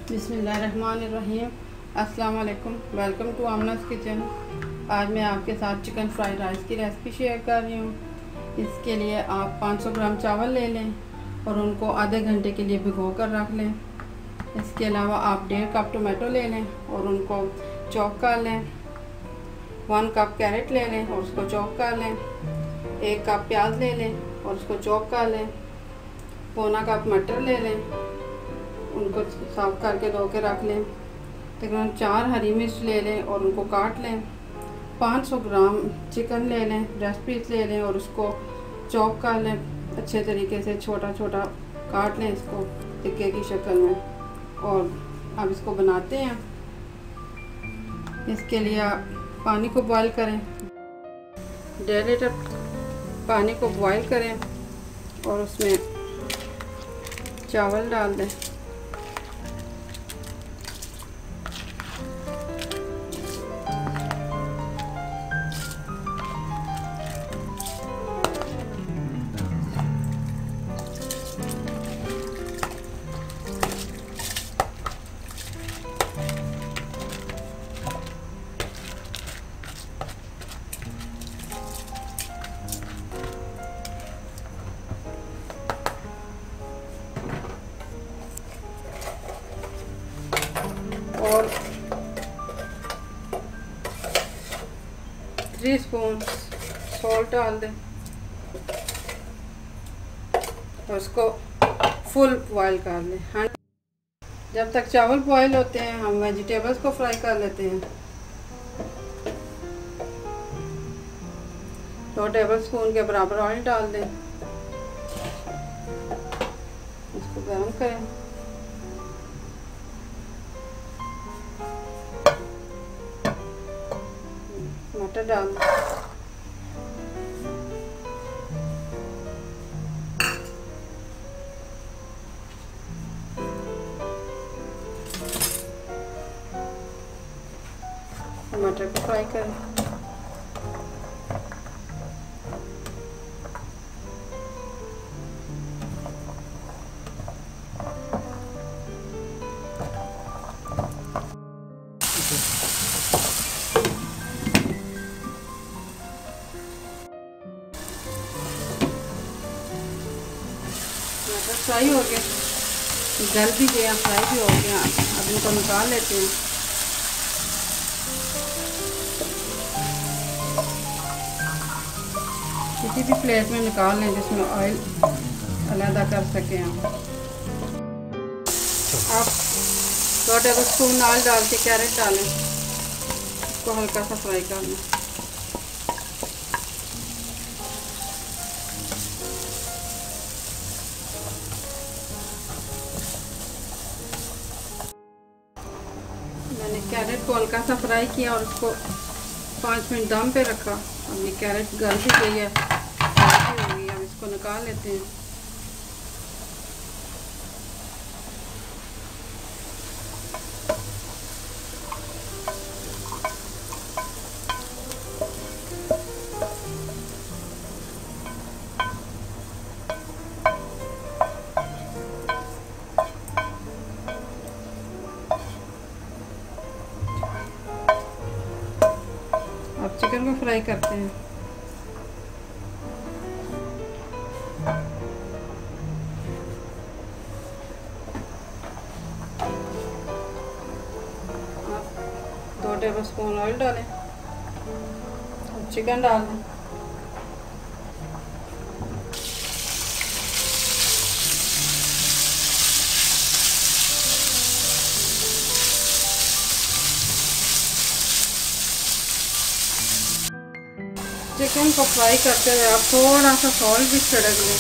बिस्मिल्लाहिर्रहमानिर्रहीम। अस्सलाम वालेकुम। Welcome to Aamna's kitchen. आज मैं आपके साथ चिकन फ्राइड राइस की रेसिपी शेयर कर रही हूँ। इसके लिए आप 500 ग्राम चावल ले लें और उनको आधे घंटे के लिए भिगो कर रख लें। इसके अलावा आप 1.5 कप टोमेटो ले लें और उनको चॉप कर लें। 1 कप कैरेट ले लें और उसको चॉप कर लें। 1 कप प्याज ले लें और उसको चॉप कर लें। पौना कप मटर ले लें, उनको साफ करके धो के रख लें। तकरीबन 4 हरी मिर्च ले लें और उनको काट लें। 500 ग्राम चिकन ले लें, ब्रेस्ट पीस ले लें और उसको चॉप कर लें अच्छे तरीके से, छोटा छोटा काट लें इसको टिक्के की शक्ल में। और अब इसको बनाते हैं। इसके लिए आप पानी को बॉईल करें, 1.5 लीटर पानी को बॉईल करें और उसमें चावल डाल दें। और 3 स्पून सॉल्ट डाल दें और उसको फुल बॉईल कर लें। जब तक चावल बॉईल होते हैं हम वेजिटेबल्स को फ्राई कर लेते हैं। 2 टेबल स्पून के बराबर ऑयल डाल दें, इसको गर्म करें। मटर डाल दें, मटर को फ्राई करें। मटर फ्राई हो गया, गल भी गया, फ्राई भी हो गया। अब इनको निकाल लेते हैं। किसी भी प्लेट में निकाल लें जिसमें ऑयल अलग कर सकें। आप 2 टेबल स्पून ऑयल डाल के कैरेट डालें, इसको हल्का सा फ्राई कर लें। मैंने कैरेट को हल्का सा फ्राई किया और उसको 5 मिनट दम पे रखा। अब ये कैरेट गल भी गई है, हो गई। अब इसको निकाल लेते हैं। अब चिकन को फ्राई करते हैं। आप 2 टेबल स्पून ऑयल डालें और चिकन डाल दें। चिकन को फ्राई करते हुए आप थोड़ा सा सॉल्ट भी छिड़क लें।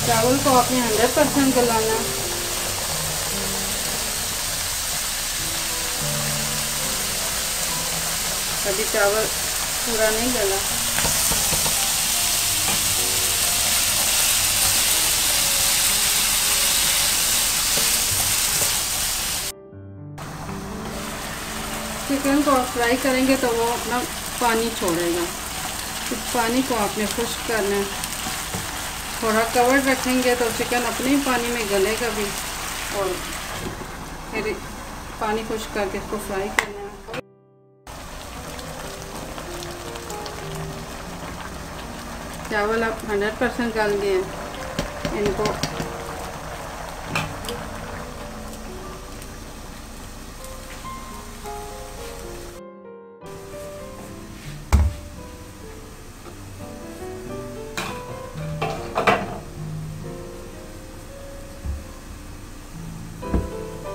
चावल को आपने 100% गलाना। अभी चावल पूरा नहीं गला। चिकन को आप फ्राई करेंगे तो वो अपना पानी छोड़ेगा। इस पानी को आपने खुश्क करना है। थोड़ा कवर रखेंगे तो चिकन अपने ही पानी में गलेगा भी, और फिर पानी खुश्क करके इसको फ्राई करना है। चावल अब 100% गल गए हैं। इनको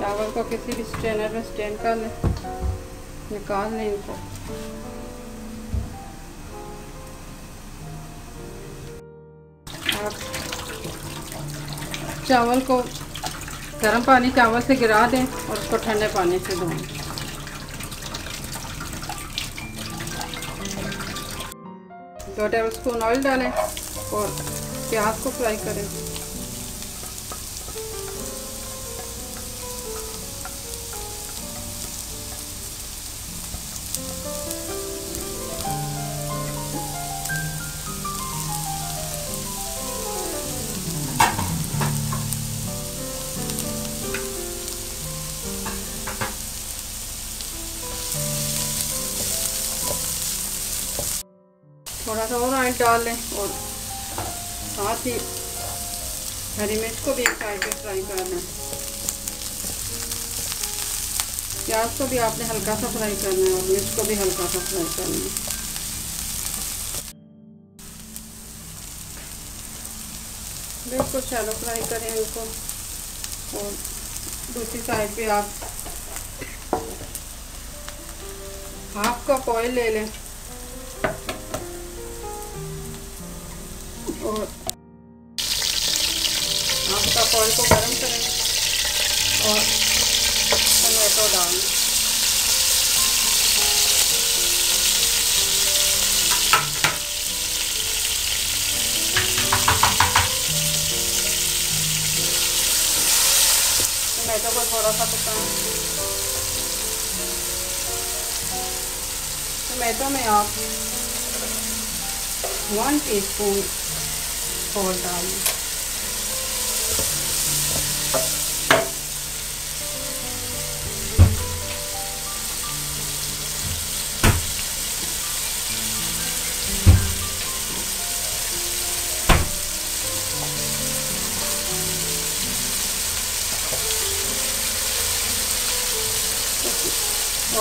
चावल को किसी भी स्ट्रेनर में स्ट्रेन कर लें, निकाल लें इनको। आप चावल को गर्म पानी चावल से गिरा दें और उसको ठंडे पानी से धोएं। 2 टेबलस्पून ऑयल डालें और प्याज को फ्राई करें। थोड़ा सा और ऑयल डाल लें और साथ ही हरी मिर्च को भी एक साइड पे फ्राई करना है। प्याज को भी आपने हल्का सा फ्राई करना है और मिर्च को भी हल्का सा फ्राई करना है। बिल्कुल शैलो फ्राई करें इनको। और दूसरी साइड पे आप हाफ कप ऑयल ले लें और हाफ कप ऑयल को गर्म करें और टमाटो डालें। टमाटो को थोड़ा सा पकाएं। टमाटो में आप 1 टीस्पून सॉल्ट डालें।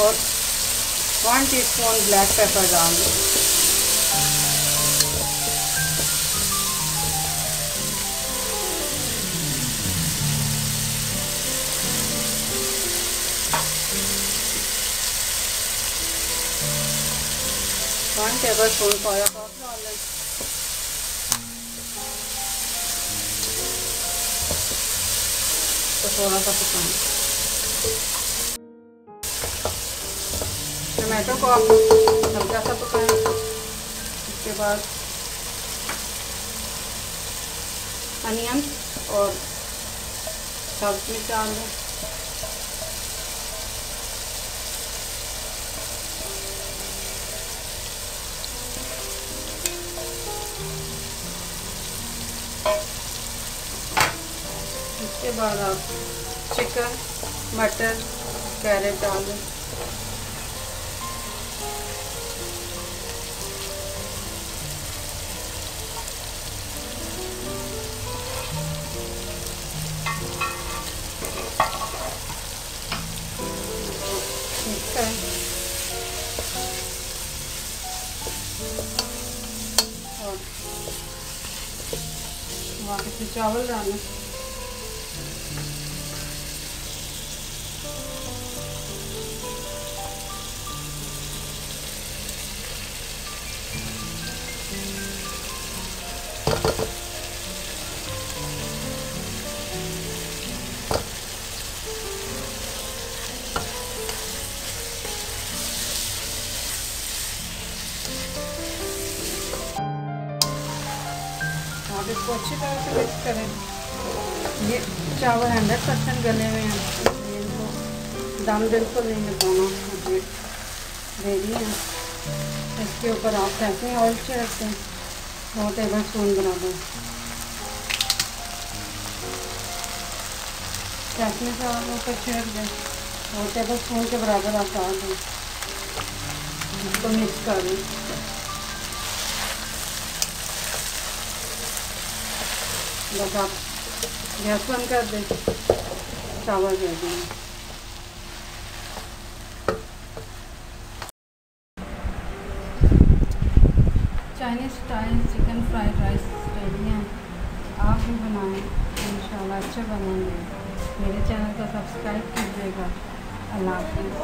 और 1 टीस्पून ब्लैक पेपर डाल दें। वन टेबलस्पून सोया सॉस डाल लें। तो थोड़ा सा पकाएं। टमाटो को आप हल्का सा पकाएं। उसके बाद अनियन और सब्जी मिर्च डाल दें। इसके बाद आप चिकन, मटर, कैरेट डाल दें। और वापस से चावल डालें। आप इसको अच्छी तरह से मिक्स करें। ये चावल 100% गले हुए हैं, इसलिए इनको दम बिल्कुल नहीं लगाना। मिनट दे दिए हैं। इसके ऊपर आप ऐसे ऑयल छिड़कते हैं 2 टेबल स्पून बराबर। चटनी से आप ऊपर छिड़क दें 2 टेबल स्पून के बराबर आप डाल दें। इसको मिक्स कर दें। बस आप गैस बंद कर दें, चावल दे दें। Chinese style chicken fried rice ready हैं। आप भी बनाएं, इंशाल्लाह अच्छे बनेंगे। मेरे चैनल को सब्सक्राइब कीजिएगा। अल्लाह हाफ़िज़।